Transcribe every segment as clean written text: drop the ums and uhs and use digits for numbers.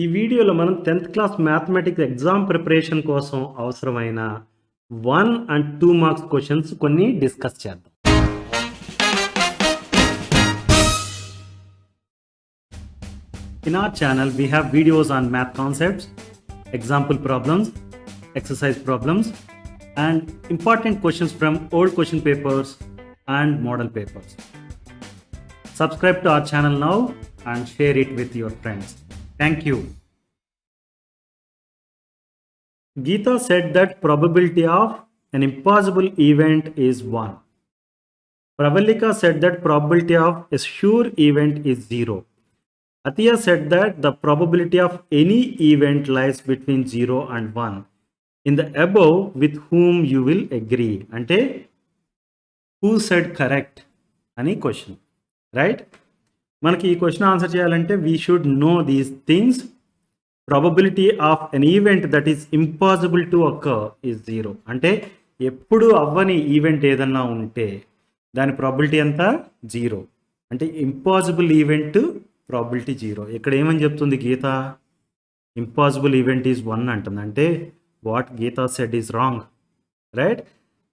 ఈ వీడియోలో మనం 10th class mathematics exam preparation కోసం అవసరమైన 1 and 2 మార్క్స్ క్వశ్చన్స్ కొన్ని డిస్కస్ చేద్దాం. In our channel, we have videos on math concepts, example problems, exercise problems, and important questions from old question papers and model papers. Subscribe to our channel now and share it with your friends. Thank you. Geeta said that probability of an impossible event is 1. Pravalika said that probability of a sure event is 0. Atiya said that the probability of any event lies between 0 and 1. In the above, with whom you will agree? Ante, who said correct? Any question, right? మనకి ఈ question answer చేయాలంటే we should know these things. Probability of an event that is impossible to occur is 0. అంటే ఎప్పుడు అవ్వని event ఏదన్నా ఉంటే దాని probability ఎంత 0. అంటే ఇంపాసిబుల్ ఈవెంట్ ప్రాబిలిటీ 0. ఇక్కడ ఏమని చెప్తుంది గీత? ఇంపాసిబుల్ ఈవెంట్ ఈజ్ 1 అంటుంది. అంటే what Geetha said is wrong, right?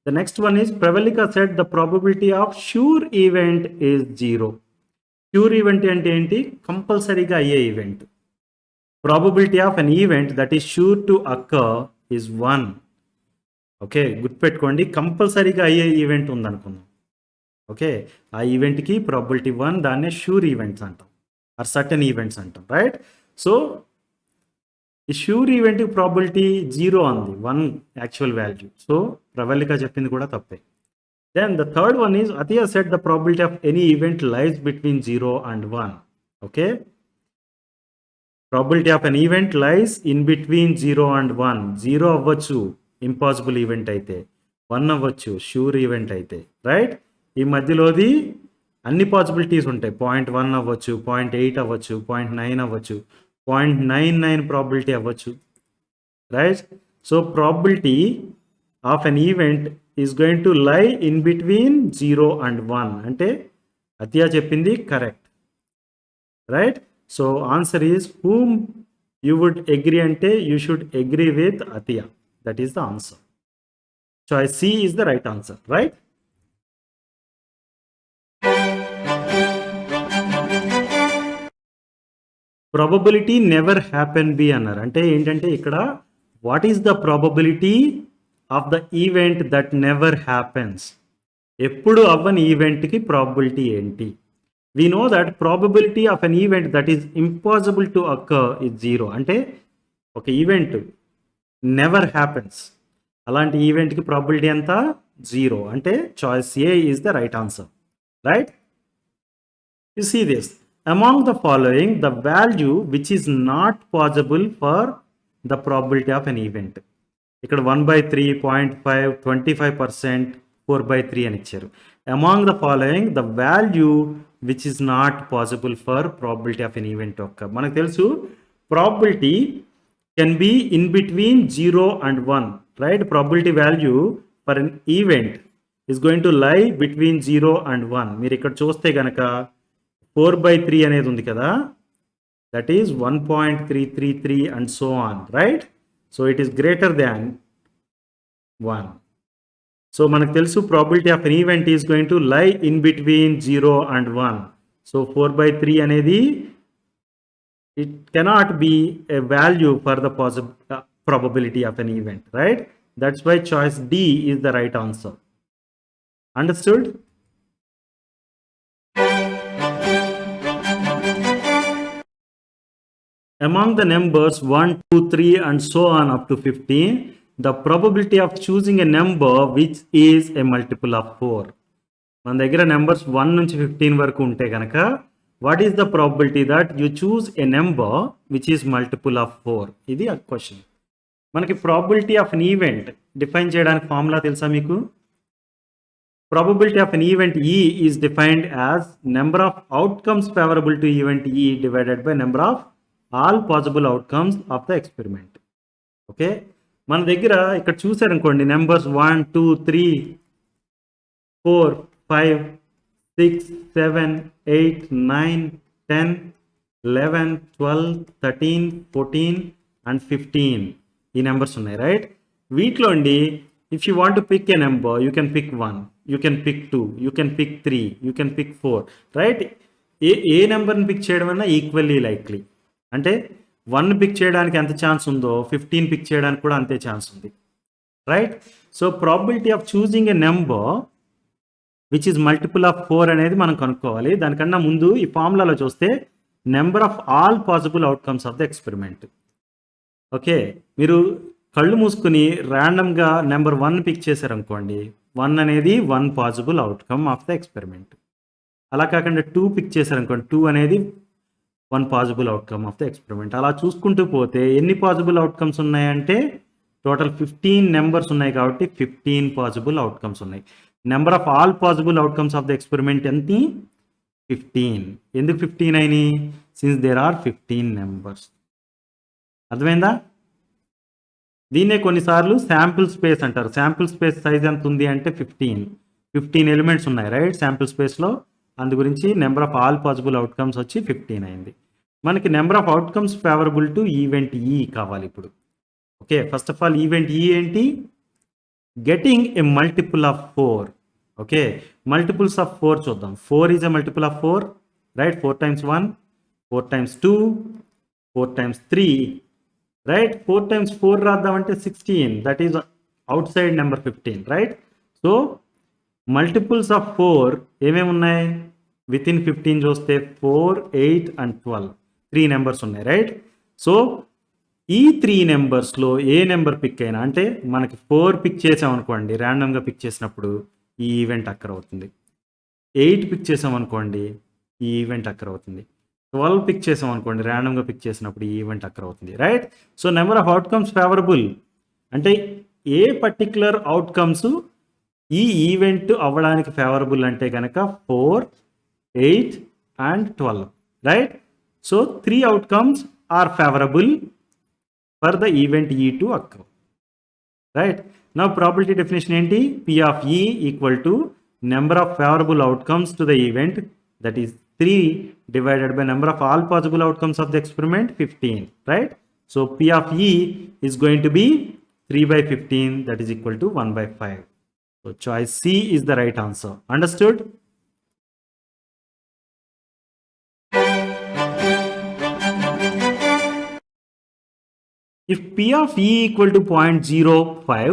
The next one is Pravalika said the probability of sure event is 0. Sure event అంటే ఏంటి? కంపల్సరీగా అయ్యే event. Probability of an event that is sure to occur is 1. Okay, గుర్తుపెట్టుకోండి, కంపల్సరీగా అయ్యే event ఉందనుకుందాం. Okay, ఆ ఈవెంట్కి ప్రాబబిలిటీ 1, దాన్నే ష్యూర్ ఈవెంట్స్ అంటాం, ఆర్ సర్టన్ ఈవెంట్స్ అంటాం, రైట్? సో ఈ ష్యూర్ ఈవెంట్కి ప్రాబబిలిటీ 0 అంది, 1 యాక్చువల్ వాల్యూ. సో ప్రవళిక చెప్పింది కూడా తప్పే. Then the third one is Atiya said the probability of any event lies between 0 and 1. Okay, probability of an event lies in between 0 and 1. 0 అవ్వచ్చు impossible event అయితే, 1 అవ్వచ్చు sure event అయితే, right? ఈ మధ్యలోది అన్ని possibilities ఉంటాయి. 0.1 అవ్వచ్చు, 0.8 అవ్వచ్చు, 0.9 అవ్వచ్చు, 0.99 ప్రాబిలిటీ అవ్వచ్చు, right? So probability of an event is going to lie in between 0 and 1. అంటే అతియా చెప్పింది correct, right? So answer is whom you would agree అంటే you should agree with Atiya. That is the answer. Choice C is the right answer, right? Probability never happen be అన్నారు. అంటే ఏంటంటే ఇక్కడ what is the probability of the event that never happens? ఎప్పుడు అవ్వని ఈవెంట్కి probability ఏంటి? We know that probability of an event that is impossible to occur is 0. అంటే ఒక ఈవెంట్ నెవర్ హ్యాపెన్స్, అలాంటి ఈవెంట్కి ప్రాబబిలిటీ ఎంత? 0. అంటే choice A is the right answer, right? You see this, among the following the value which is not possible for the probability of an event. ఇక్కడ 1/3, 0.5, 25%, 4/3 అని ఇచ్చారు. Among the following the value which is not possible for probability of an event యొక్క. మనకు తెలుసు probability can be in between 0 and 1, right? Probability value for an event is going to lie between 0 and 1. మీరు ఇక్కడ చూస్తే కనుక 4/3 అనేది ఉంది కదా, that is 1.333 and so on, right? So it is greater than 1. So మనకు తెలుసు probability of an event is going to lie in between 0 and 1. So 4/3 అనేది it cannot be a value for the probability of an event, right? That's why choice D is the right answer. Understood? Among the numbers 1, 2, 3 and so on up to 15, the probability of choosing a number which is a multiple of 4. మన దగ్గర numbers 1 నుంచి 15 వరకు ఉంటే కనుక what is the probability that you choose a number which is multiple of 4? ఇది ఆ question. మనకి probability of an event define చేయడానికి ఫార్ములా తెలుసా మీకు? Probability of an event E is defined as number of outcomes favorable to event E divided by number of all possible outcomes of the experiment. Okay, మన దగ్గర ఇక్కడ చూసారనుకోండి numbers 1, 2, 3, 4, 5, 6, 7, 8, 9, 10, 11, 12, 13, 14 and 15 ఈ numbers ఉన్నాయి right. వీటిలో అండి if you want to pick a number you can pick 1, you can pick 2, you can pick 3, you can pick 4 right. ఏ నెంబర్ని pick చేయడం అన్నా ఈక్వల్లీ లైక్లీ. అంటే 1 పిక్ చేయడానికి ఎంత ఛాన్స్ ఉందో 15 పిక్ చేయడానికి కూడా అంతే ఛాన్స్ ఉంది right. So probability of choosing a number which is multiple of 4 అనేది మనం కనుక్కోవాలి. దానికన్నా ముందు ఈ ఫార్ములాలో చూస్తే number of all possible outcomes of the experiment. Okay, మీరు కళ్ళు మూసుకుని ర్యాండమ్గా నెంబర్ 1 పిక్ చేశారనుకోండి, 1 అనేది 1 possible outcome of the experiment. అలా కాకుండా 2 పిక్ చేశారనుకోండి, 2 అనేది 1 possible outcome of the experiment. అలా చూసుకుంటూ పోతే ఎన్ని పాసిబుల్ అవుట్కమ్స్ ఉన్నాయంటే టోటల్ 15 నెంబర్స్ ఉన్నాయి కాబట్టి 15 పాసిబుల్ అవుట్కమ్స్ ఉన్నాయి. Number of all possible outcomes of the experiment ఎంత? 15. ఎందుకు 15 అయినాయి? Since there are 15 numbers. అర్థమైందా? దీన్నే కొన్నిసార్లు శాంపుల్ స్పేస్ అంటారు. శాంపుల్ స్పేస్ సైజ్ ఎంత ఉంది అంటే 15 ఎలిమెంట్స్ ఉన్నాయి రైట్ శాంపుల్ స్పేస్లో. అందు గురించి number of all possible outcomes వచ్చి 15 అయింది. మనకి number of outcomes favourable to event ఈ కావాలి ఇప్పుడు. Okay, first of all event E ఏంటి? Getting A multiple of 4. Okay, multiples of 4 చూద్దాం. 4 is a multiple of 4 right. 4 times 1, 4 times 2, 4 times 3 right. 4 times 4 రాద్దామంటే 16, that is out side number 15 right. So multiples of 4 ఏమేమి ఉన్నాయి? With in 15 చూస్తే 4, 8 and 12 3 numbers ఉన్నాయి right. So ఈ 3 నెంబర్స్లో ఏ number pick అయినా, అంటే మనకి 4 pick చేసామనుకోండి ర్యాండమ్గా పిక్ చేసినప్పుడు ఈ ఈవెంట్ అక్కర్ అవుతుంది. 8 పిక్ చేసామనుకోండి ఈ ఈవెంట్ అక్కర్ అవుతుంది. 12 పిక్ చేసామనుకోండి ర్యాండమ్గా పిక్ చేసినప్పుడు ఈ ఈవెంట్ అక్కర్ అవుతుంది right. So number of outcomes favourable అంటే ఏ పర్టిక్యులర్ అవుట్కమ్స్ ఈ ఈవెంట్ అవ్వడానికి ఫేవరబుల్ అంటే కనుక 4, 8 and 12 right. So 3 outcomes are favourable for the event E to occur right. నా ప్రాబిలిటీ డెఫినేషన్ ఏంటి? P of E equal to number of favourable outcomes to the event, that is 3 divided by number of all possible outcomes of the experiment 15 right. So P of E is going to be 3 by 15, that is equal to 1 by 5. So choice C is the right answer. Understood? If P of E equal to 0.05,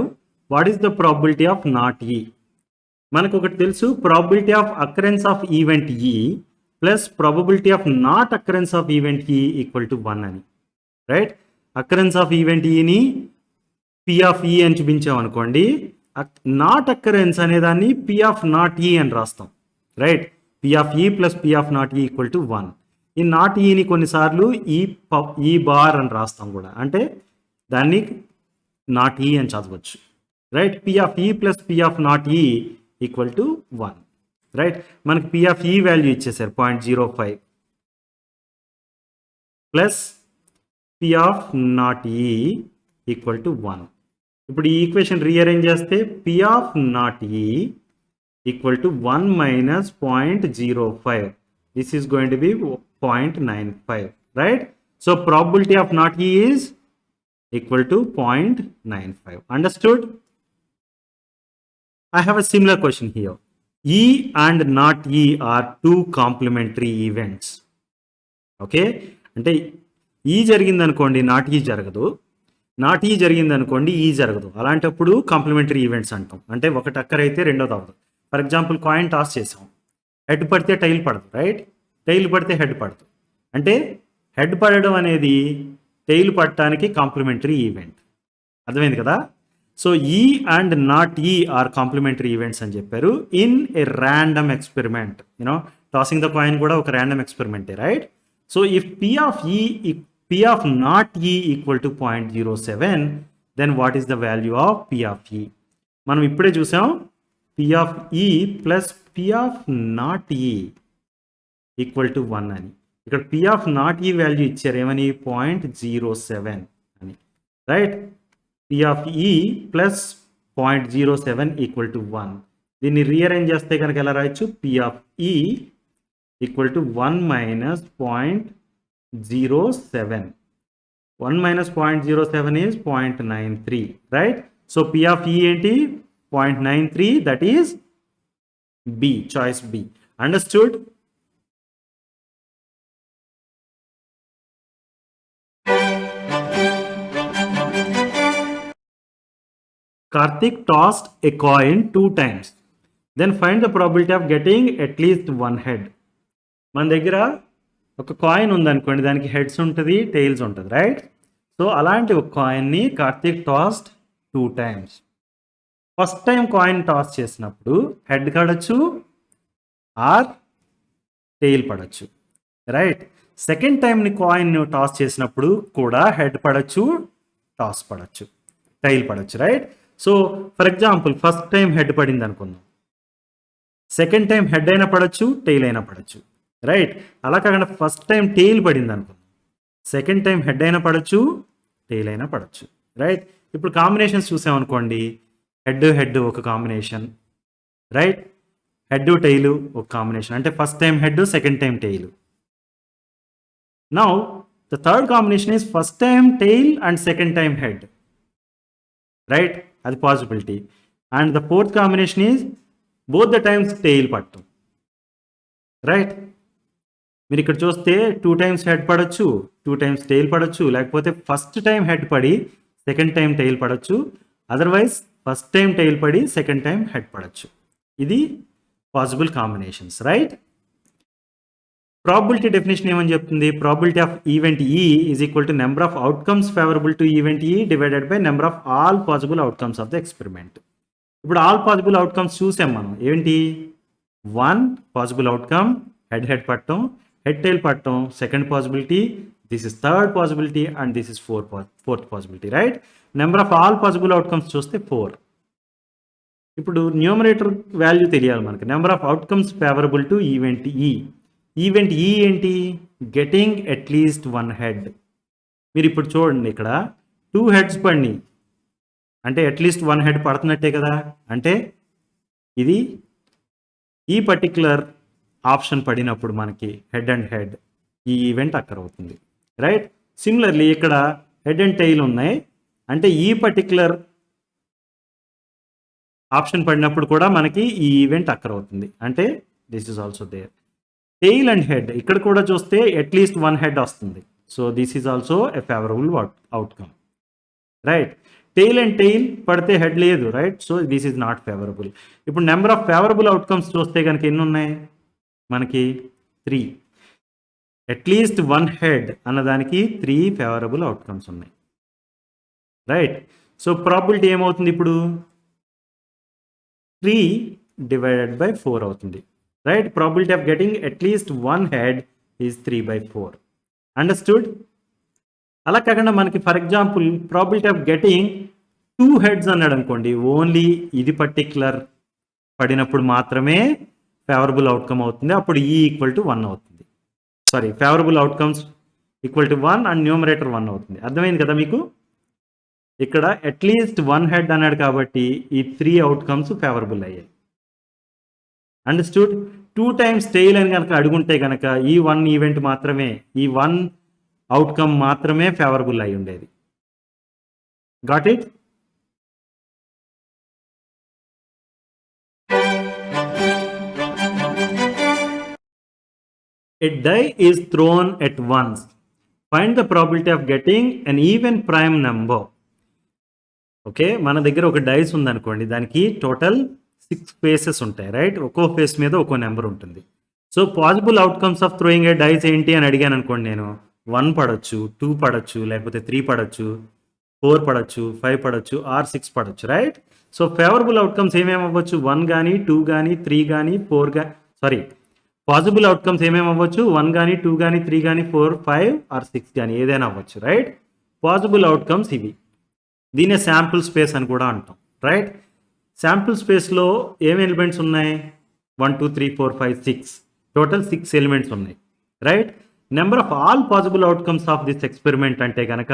what is the probability of not E? మనకు ఒకటి తెలుసు, probability of occurrence of event E plus probability of not occurrence of event E equal to 1 అని right. Occurrence of event ఈని P of E అని చూపించామనుకోండి, not occurrence అనేదాన్ని P of not E అని రాస్తాం right. P of E plus P of not E equal to 1. E not ఈని కొన్నిసార్లు ఈ bar అని రాస్తాం కూడా, అంటే దాన్ని నాట్ ఈ అని చదవచ్చు right. P of E plus P of not E equal to 1 right. మనకి పి ఆఫ్ ఈ వాల్యూ ఇచ్చేసారు 0.05 plus P of not E equal to 1. ఇప్పుడు ఈ ఈక్వేషన్ రీఅరేంజ్ చేస్తే P of not E equal to 1 minus 0.05. This is going to be 0.95 right. So probability of not E is equal to 0.95. Understood? I have a similar question here. E and not E are two complementary events. Okay, అంటే ఈ జరిగింది అనుకోండి not ఈ జరగదు, not ఈ జరిగింది అనుకోండి ఈ జరగదు. అలాంటప్పుడు కాంప్లిమెంటరీ ఈవెంట్స్ అంటాం. అంటే ఒకటి అక్కర్ అయితే రెండోది అవ్వదు. ఫర్ ఎగ్జాంపుల్ కాయిన్ టాస్ చేసాం, హెడ్ పడితే టైల్ పడదు రైట్, టైల్ పడితే హెడ్ పడదు. అంటే హెడ్ పడడం అనేది టైల్ పడటానికి కాంప్లిమెంటరీ ఈవెంట్. అర్థమైంది కదా? So E and not E are complementary events అని చెప్పారు in a random experiment. You know tossing the coin కూడా ఒక ర్యాండమ్ ఎక్స్పెరిమెంటే right. So if P of not E equal to 0.07, then what is the value of P of E? మనం ఇప్పుడే చూసాం P of E plus P of not E equal to 1 అని. ఇక్కడ P of not E value ఇచ్చారు ఏమని? 0.07 అని right. P of E plus 0.07 equal to 1. దీన్ని rearrange చేస్తే కనుక ఎలా రాయొచ్చు? P of E equal to 1 minus 0.07. 1 minus 0.07 is 0.93, right? So P of E ఏంటి 0.93, that is B, choice B. Understood? Karthik tossed a coin 2 times. Then find the probability of getting at least one head. మన దగ్గర ఒక coin ఉందనుకోండి, దానికి heads ఉంటుంది, tales ఉంటుంది, right? So అలాంటి ఒక కాయిన్ని Karthik tossed 2 times. First time coin toss చేసినప్పుడు హెడ్ పడచ్చు ఆర్ టెయిల్ పడచ్చు, రైట్? సెకండ్ టైంని కాయిన్ టాస్ చేసినప్పుడు కూడా హెడ్ పడచ్చు, టాస్ పడచ్చు, టెయిల్ పడచ్చు, right? So for example first time head పడింది అనుకుందాం, సెకండ్ టైం హెడ్ అయినా పడచ్చు, టెయిల్ అయినా పడచ్చు, రైట్? అలా కాకుండా ఫస్ట్ టైం టెయిల్ పడింది అనుకుందాం, సెకండ్ టైం హెడ్ అయినా పడచ్చు, టెయిల్ అయినా పడచ్చు, రైట్? ఇప్పుడు కాంబినేషన్స్ చూసామనుకోండి, హెడ్ హెడ్ ఒక కాంబినేషన్, రైట్? హెడ్ టెయిల్ ఒక కాంబినేషన్, అంటే first time head, second time tail. Now the third combination is first time tail and second time head, right? అది possibility. And the fourth combination is both the times tail పట్టడం, right? మీరు ఇక్కడ చూస్తే 2 times head పడచ్చు, 2 times tail పడచ్చు, లేకపోతే first time head పడి second time tail పడచ్చు, otherwise first time tail పడి సెకండ్ టైం హెడ్ పడచ్చు. ఇది possible combinations, right? Probability definition ఏమని చెప్తుంది? Probability of event E is equal to number of outcomes favourable to event E divided by number of all possible outcomes of the experiment. ఇప్పుడు all possible outcomes చూసాం మనం, ఏంటి? 1 possible outcome head head పట్టడం, head tail పట్టడం, second possibility, this is third possibility, and this is fourth possibility, right? Number of all possible outcomes చూస్తే 4. ఇప్పుడు numerator value తెలియాలి మనకి. Number of outcomes favourable to event E. Event E ఏంటి? Getting at least 1 head. మీరు ఇప్పుడు చూడండి, ఇక్కడ 2 heads పడినాయి అంటే అట్లీస్ట్ 1 head పడుతున్నట్టే కదా. అంటే ఇది ఈ పర్టిక్యులర్ ఆప్షన్ పడినప్పుడు మనకి హెడ్ అండ్ హెడ్ ఈ ఈవెంట్ అక్కర్ అవుతుంది, రైట్? సిమిలర్లీ ఇక్కడ హెడ్ అండ్ టెయిల్ ఉన్నాయి, అంటే ఈ పర్టిక్యులర్ ఆప్షన్ పడినప్పుడు కూడా మనకి ఈ ఈవెంట్ అక్కర్ అవుతుంది, అంటే this is also there. Tail and head ఇక్కడ కూడా చూస్తే అట్లీస్ట్ 1 head వస్తుంది, so this is also a favourable outcome, right? Tail and tail పడితే హెడ్ లేదు, right? So this is not favourable. ఇప్పుడు నెంబర్ ఆఫ్ ఫేవరబుల్ అవుట్కమ్స్ చూస్తే కనుక ఎన్ని ఉన్నాయి మనకి? 3. అట్లీస్ట్ 1 head అన్నదానికి 3 ఫేవరబుల్ అవుట్కమ్స్ ఉన్నాయి, రైట్? సో ప్రాబిలిటీ ఏమవుతుంది ఇప్పుడు? 3 డివైడెడ్ బై 4 అవుతుంది, right? Probability of getting at least 1 head is 3/4. Understood? అలా కాకుండా మనకి for example probability of getting 2 heads అన్నాడు అనుకోండి, ఓన్లీ ఇది పర్టిక్యులర్ పడినప్పుడు మాత్రమే ఫేవరబుల్ అవుట్కమ్ అవుతుంది, అప్పుడు ఈ ఈక్వల్ టు 1 అవుతుంది. Sorry, favourable outcomes equal to 1 and numerator 1 అవుతుంది. అర్థమైంది కదా మీకు? ఇక్కడ అట్లీస్ట్ 1 head అన్నాడు కాబట్టి ఈ 3 అవుట్కమ్స్ ఫేవరబుల్ అయ్యాయి. అండర్స్టూడ్? 2 times టెయిల్ అని కనుక అడుగుంటే కనుక ఈ 1 ఈవెంట్ మాత్రమే, ఈ 1 అవుట్కమ్ మాత్రమే ఫేవరబుల్ అయి ఉండేది. Got it? A die is thrown at once. Find the probability of getting an even prime number. Okay, మన దగ్గర ఒక డైస్ ఉందనుకోండి, దానికి టోటల్ 6 ఫేసెస్ ఉంటాయి, రైట్? ఒక్కో ఫేస్ మీద ఒక్కో నెంబర్ ఉంటుంది. So possible outcomes of throwing a dice ఏంటి అని అడిగాను అనుకోండి, నేను 1 పడచ్చు, 2 పడచ్చు, లేకపోతే 3 పడచ్చు, 4 పడచ్చు, 5 పడచ్చు, ఆర్ 6 పడచ్చు, రైట్? సో ఫేవరబుల్ అవుట్కమ్స్ ఏమేమి అవ్వచ్చు? 1 కానీ, 2 కానీ, 3 కానీ, 4 కానీ, సారీ, పాసిబుల్ అవుట్కమ్స్ ఏమేమి అవ్వచ్చు? 1 కానీ, 2 కానీ, 3 కానీ, 4, 5 ఆర్ 6 కానీ ఏదైనా అవ్వచ్చు, రైట్? పాసిబుల్ అవుట్కమ్స్ ఇవి. దీనే శాంపుల్ స్పేస్ అని కూడా అంటాం, రైట్? శాంపుల్ స్పేస్లో ఏమి ఎలిమెంట్స్ ఉన్నాయి? 1, 2, 3, 4, 5, 6, టోటల్ 6 ఎలిమెంట్స్ ఉన్నాయి, right? Number of all possible outcomes of this experiment అంటే కనుక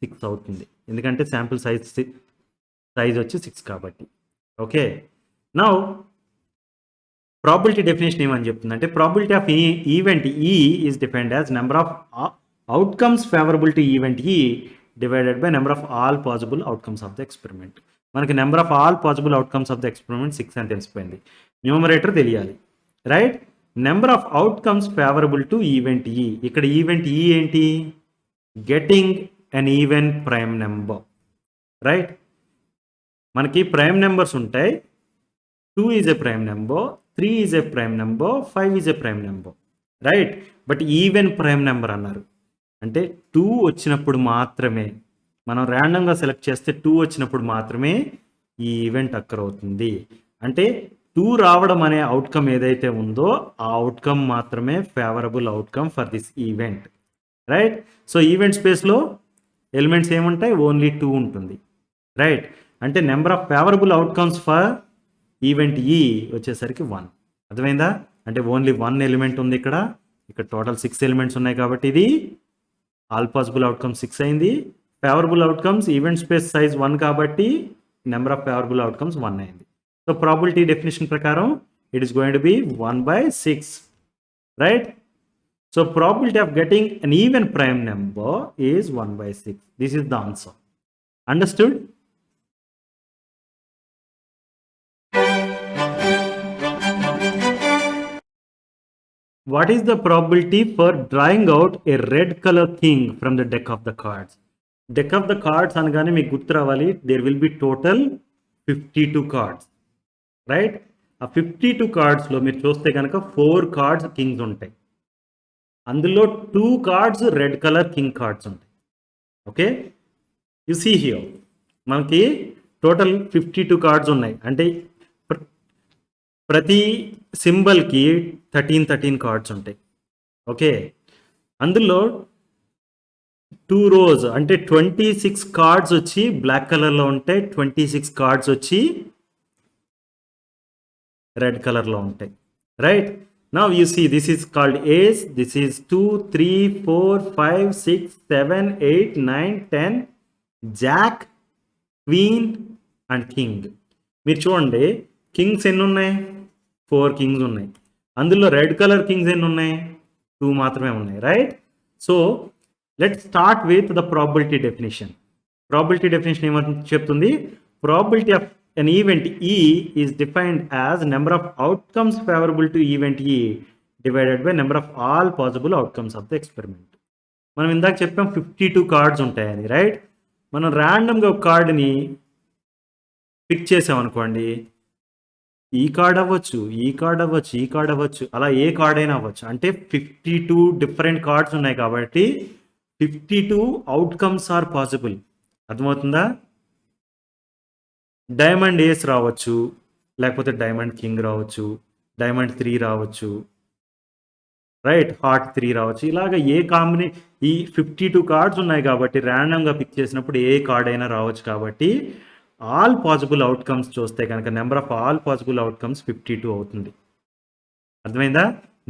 6 అవుతుంది, ఎందుకంటే శాంపుల్ సైజ్ వచ్చి 6 కాబట్టి. ఓకే, నౌ ప్రాబిలిటీ డెఫినేషన్ ఏమని చెప్తుందంటే, probability of event E is defined as number of outcomes favourable to event E divided by number of all possible outcomes of the experiment. మనకి number of all possible outcomes of the experiment 6 అని తెలిసిపోయింది. Numerator తెలియాలి, right. Number of outcomes favourable to event E, ఇక్కడ event E ఏంటి? Getting an even prime number, right. మనకి prime numbers ఉంటాయి. 2 is a prime number, 3 is a prime number, 5 is a prime number, right. But even prime number అన్నారు అంటే 2 వచ్చినప్పుడు మాత్రమే, మనం ర్యాండమ్గా సెలెక్ట్ చేస్తే 2 వచ్చినప్పుడు మాత్రమే ఈ ఈవెంట్ అక్కర్ అవుతుంది. అంటే 2 రావడం అనే అవుట్కమ్ ఏదైతే ఉందో ఆ అవుట్కమ్ మాత్రమే favourable outcome for this event, right. So event స్పేస్లో ఎలిమెంట్స్ ఏముంటాయి? ఓన్లీ 2 ఉంటుంది, రైట్. అంటే number of favourable outcomes for event ఈ వచ్చేసరికి 1. అర్థమైందా? అంటే ఓన్లీ 1 ఎలిమెంట్ ఉంది ఇక్కడ. ఇక్కడ టోటల్ 6 ఎలిమెంట్స్ ఉన్నాయి కాబట్టి ఇది ఆల్ పాసిబుల్ అవుట్కమ్స్ 6 అయింది. Favourable outcomes event space size 1 కాబట్టి నెంబర్ ఆఫ్ ఫేవరబుల్ అవుట్కమ్స్ 1 అయింది. సో ప్రాబిలిటీ డెఫినేషన్ ప్రకారం it is going to B 1/6, right. So probability of getting an even prime number is 1/6. This is the answer. Understood? What is the probability for drawing out a red color king from the deck of the cards? Deck of the cards అనగానే మీకు గుర్తు రావాలి, there will be total 52 cards, right. ఆ 52 కార్డ్స్లో మీరు చూస్తే కనుక 4 cards Kings ఉంటాయి, అందులో 2 cards red colour king cards ఉంటాయి. ఓకే, యు సీ హియర్ మనకి టోటల్ 52 కార్డ్స్ ఉన్నాయి. అంటే ప్రతి సింబల్కి 13 కార్డ్స్ ఉంటాయి. ఓకే, అందులో 2 రోస్ అంటే 26 కార్డ్స్ వచ్చి బ్లాక్ కలర్లో ఉంటాయి, 26 కార్డ్స్ వచ్చి రెడ్ కలర్లో ఉంటాయి, right. Now you see this is called ace, this is 2, 3, 4, 5, 6, 7, 8, 9, 10, jack, queen and king. మీరు చూడండి కింగ్స్ ఎన్ని ఉన్నాయి? 4 కింగ్స్ ఉన్నాయి. అందులో రెడ్ కలర్ కింగ్స్ ఎన్ని ఉన్నాయి? 2 మాత్రమే ఉన్నాయి, right. So let's start with the probability definition. Probability definition ఏమని చెప్తుంది? Probability of an event E is defined as number of outcomes favorable to event E divided by number of all possible outcomes of the experiment. మనం ఇందాక చెప్పాం 52 cards ఉంటాయని, right. మనం ర్యాండమ్గా ఒక కార్డుని పిక్ చేసామనుకోండి, ఈ కార్డ్ అవ్వచ్చు, ఈ కార్డ్ అవ్వచ్చు, ఈ కార్డ్ అవ్వచ్చు, అలా ఏ కార్డ్ అయినా అవ్వచ్చు. అంటే 52 డిఫరెంట్ కార్డ్స్ ఉన్నాయి కాబట్టి 52 అవుట్కమ్స్ ఆర్ పాసిబుల్. అర్థమవుతుందా? డైమండ్ ఏస్ రావచ్చు, లేకపోతే డైమండ్ కింగ్ రావచ్చు, డైమండ్ 3 రావచ్చు, రైట్. హార్ట్ 3 రావచ్చు. ఇలాగ ఏ ఈ 52 కార్డ్స్ ఉన్నాయి కాబట్టి ర్యాండమ్గా పిక్ చేసినప్పుడు ఏ కార్డ్ అయినా రావచ్చు. కాబట్టి ఆల్ పాసిబుల్ అవుట్కమ్స్ చూస్తే కనుక number of all possible outcomes 52 అవుతుంది. అర్థమైందా?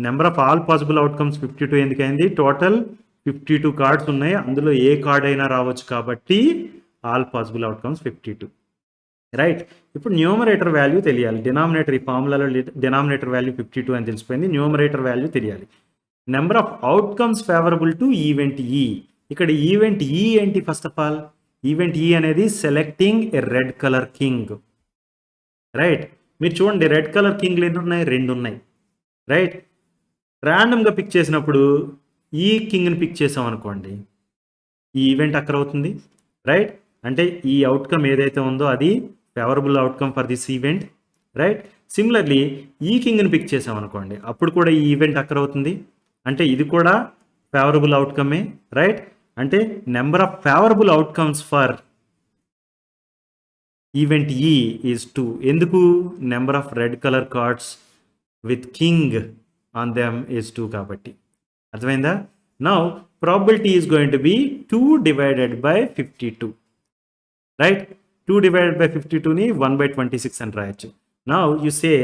Number of all possible outcomes 52 ఎందుకైంది? టోటల్ 52 కార్డ్స్ ఉన్నాయి, అందులో ఏ కార్డ్ అయినా రావచ్చు కాబట్టి ఆల్ పాసిబుల్ అవుట్కమ్స్ 52, రైట్. ఇప్పుడు న్యూమరేటర్ వాల్యూ తెలియాలి. డినామినేటర్, ఈ ఫార్ములాలో డినామినేటర్ వాల్యూ 52 అని తెలిసిపోయింది. న్యూమరేటర్ వాల్యూ తెలియాలి. Number of outcomes favourable to event E. ఇక్కడ ఈవెంట్ ఈ ఏంటి? ఫస్ట్ ఆఫ్ ఆల్ ఈవెంట్ ఈ అనేది selecting a red colour king, right. మీరు చూడండి రెడ్ కలర్ కింగ్లు ఎన్ని ఉన్నాయి? 2 ఉన్నాయి, రైట్. ర్యాండమ్గా పిక్ చేసినప్పుడు ఈ కింగ్ని పిక్ చేసాం అనుకోండి, ఈ ఈవెంట్ అక్కర్ అవుతుంది, రైట్. అంటే ఈ అవుట్కమ్ ఏదైతే ఉందో అది favourable outcome for this event, right. Similarly ఈ కింగ్ని పిక్ చేసాం అనుకోండి, అప్పుడు కూడా ఈ ఈవెంట్ అక్కర్ అవుతుంది. అంటే ఇది కూడా ఫేవరబుల్ అవుట్కమే, రైట్. అంటే number of favourable outcomes for event E is 2. ఎందుకు? Number of red colour cards with king on them is 2 కాబట్టి. అర్థమైందా? Now probability is going to be 2 divided by 52, right. 2 divided by 52ని 1/26 అని రాయొచ్చు. Now you say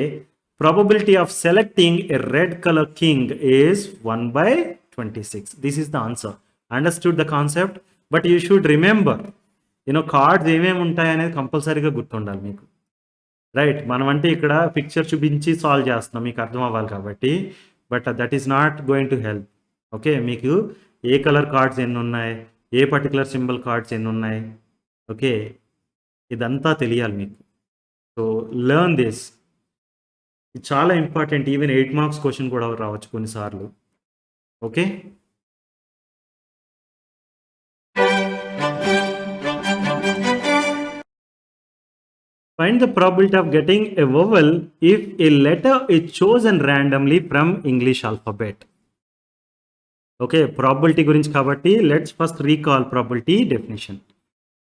probability of selecting a red color king is 1/26. This is the answer. Understood the concept? But you should remember, cards ఏమేమి ఉంటాయి అనేది కంపల్సరీగా గుర్తుండాలి మీకు, right. మనం అంటే ఇక్కడ పిక్చర్ చూపించి సాల్వ్ చేస్తున్నాం, మీకు అర్థం అవ్వాలి కాబట్టి. But that is not going to help. Okay, మీకు ఏ కలర్ కార్డ్స్ ఎన్ని ఉన్నాయి, ఏ పర్టికులర్ సింబల్ కార్డ్స్ ఎన్ని ఉన్నాయి. ఓకే, ఇదంతా తెలియాలి మీకు. సో లెర్న్ దిస్, ఇది చాలా ఇంపార్టెంట్. ఈవెన్ 8 మార్క్స్ క్వశ్చన్ కూడా రావచ్చు కొన్నిసార్లు. Okay, find the probability of getting a vowel if a letter is chosen randomly from English alphabet. Okay, probability గురించి కాబట్టి let's first recall probability definition.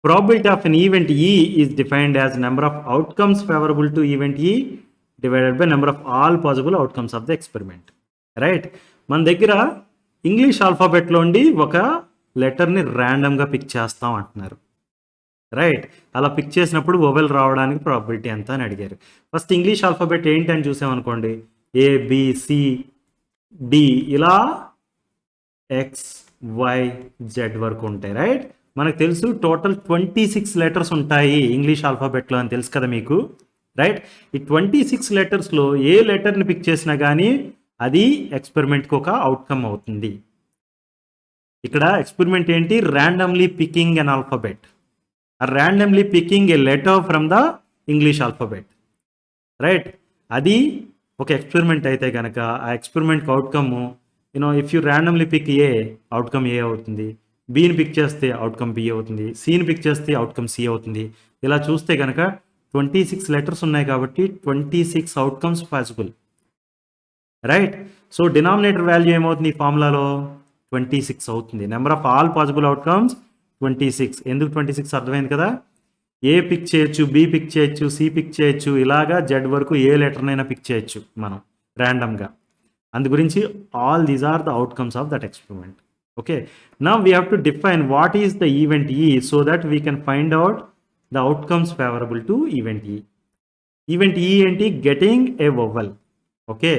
Probability of an event E is defined as number of outcomes favorable to event E divided by number of all possible outcomes of the experiment. Right, మన దగ్గర English ఆల్ఫాబెట్లో ఉండి ఒక లెటర్ని ర్యాండమ్గా pick చేస్తాం అంటున్నారు. Right, అలా pick చేసినప్పుడు వొవెల్ రావడానికి ప్రాబిలిటీ ఎంత అని అడిగారు. ఫస్ట్ ఇంగ్లీష్ ఆల్ఫాబెట్ ఏంటి అని చూసామనుకోండి, ఏ బి సి డి ఇలా ఎక్స్ వై జెడ్ వరకు ఉంటాయి. రైట్, మనకు తెలుసు టోటల్ 26 లెటర్స్ ఉంటాయి ఇంగ్లీష్ ఆల్ఫాబెట్లో అని తెలుసు కదా మీకు. రైట్, ఈ 26 లెటర్స్లో ఏ లెటర్ని పిక్ చేసినా కానీ అది ఎక్స్పెరిమెంట్కి ఒక అవుట్కమ్ అవుతుంది. ఇక్కడ ఎక్స్పెరిమెంట్ ఏంటి, randomly picking an alphabet, randomly picking a letter from the English alphabet. రైట్, అది ఒక ఎక్స్పెరిమెంట్ అయితే కనుక ఆ experiment outcome if you randomly pick A, outcome A అవుతుంది, బీని పిక్ చేస్తే అవుట్కమ్ బి అవుతుంది, సిని పిక్ చేస్తే అవుట్కమ్ సి అవుతుంది. ఇలా చూస్తే కనుక 26 లెటర్స్ ఉన్నాయి కాబట్టి 26 outcomes possible. Right, so denominator value ఏమవుతుంది ఈ ఫార్ములాలో, 26 అవుతుంది. Number of all possible outcomes 26. ఎందుకు 26 అర్థమైంది కదా, ఏ పిక్ చేయొచ్చు, బి పిక్ చేయొచ్చు, సి పిక్ చేయొచ్చు, ఇలాగా జెడ్ వరకు ఏ లెటర్నైనా పిక్ చేయొచ్చు మనం ర్యాండమ్గా. అందు గురించి all these are the outcomes of that experiment. Okay, now we have to define what is the event E so that we can find out the outcomes favourable to event E. Event E ఏంటి, getting a vowel. Okay,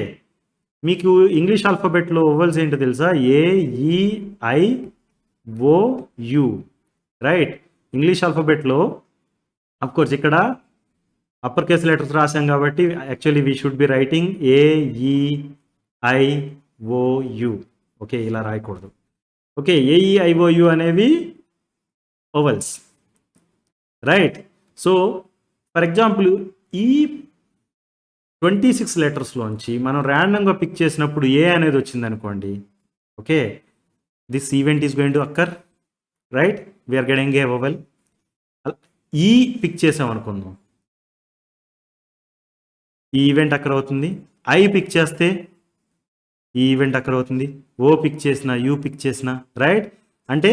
మీకు English ఆల్ఫాబెట్లో vowels ఏంటో తెలుసా, A E I O U. Right, English ఆల్ఫాబెట్లో of course ఇక్కడ upper case letters రాసాం కాబట్టి actually we should be writing AEIOU. Okay, ఇలా రాయకూడదు. ఓకే, AEIOU అనేవి vowels. Right, so for example ఈ 26 లెటర్స్లోంచి మనం ర్యాండమ్గా పిక్ చేసినప్పుడు ఏ అనేది వచ్చింది అనుకోండి. Okay, this event is going to occur. Right, we are getting a vowel. E pick చేసాం అనుకుందాం, ఈ ఈవెంట్ అక్కడ అవుతుంది. ఐ పిక్ చేస్తే ఈ ఈవెంట్ అక్కడ అవుతుంది. ఓ పిక్ చేసిన, యూ పిక్ చేసిన. రైట్, అంటే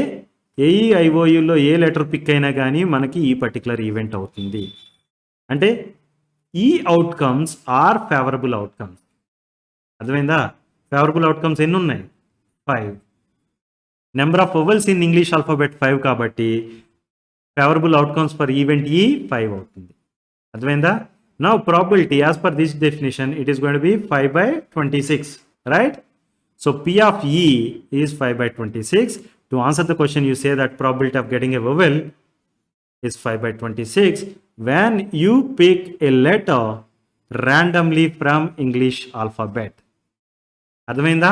AEIOUలో ఏ లెటర్ పిక్ అయినా కానీ మనకి ఈ పర్టికులర్ ఈవెంట్ అవుతుంది. అంటే ఈ అవుట్కమ్స్ ఆర్ ఫేవరబుల్ అవుట్కమ్స్. అర్థమైందా, ఫేవరబుల్ అవుట్కమ్స్ ఎన్ని ఉన్నాయి, 5. Number of vowels in English alphabet 5 కాబట్టి ఫేవరబుల్ అవుట్కమ్స్ ఫర్ ఈవెంట్ ఈ 5 అవుతుంది. అర్థమైందా. Now probability as per this definition it is going to B 5/26, right. So P of E is 5/26. To answer the question, you say that probability of getting a vowel is 5/26 when you pick a letter randomly from English alphabet. అర్థమైందా.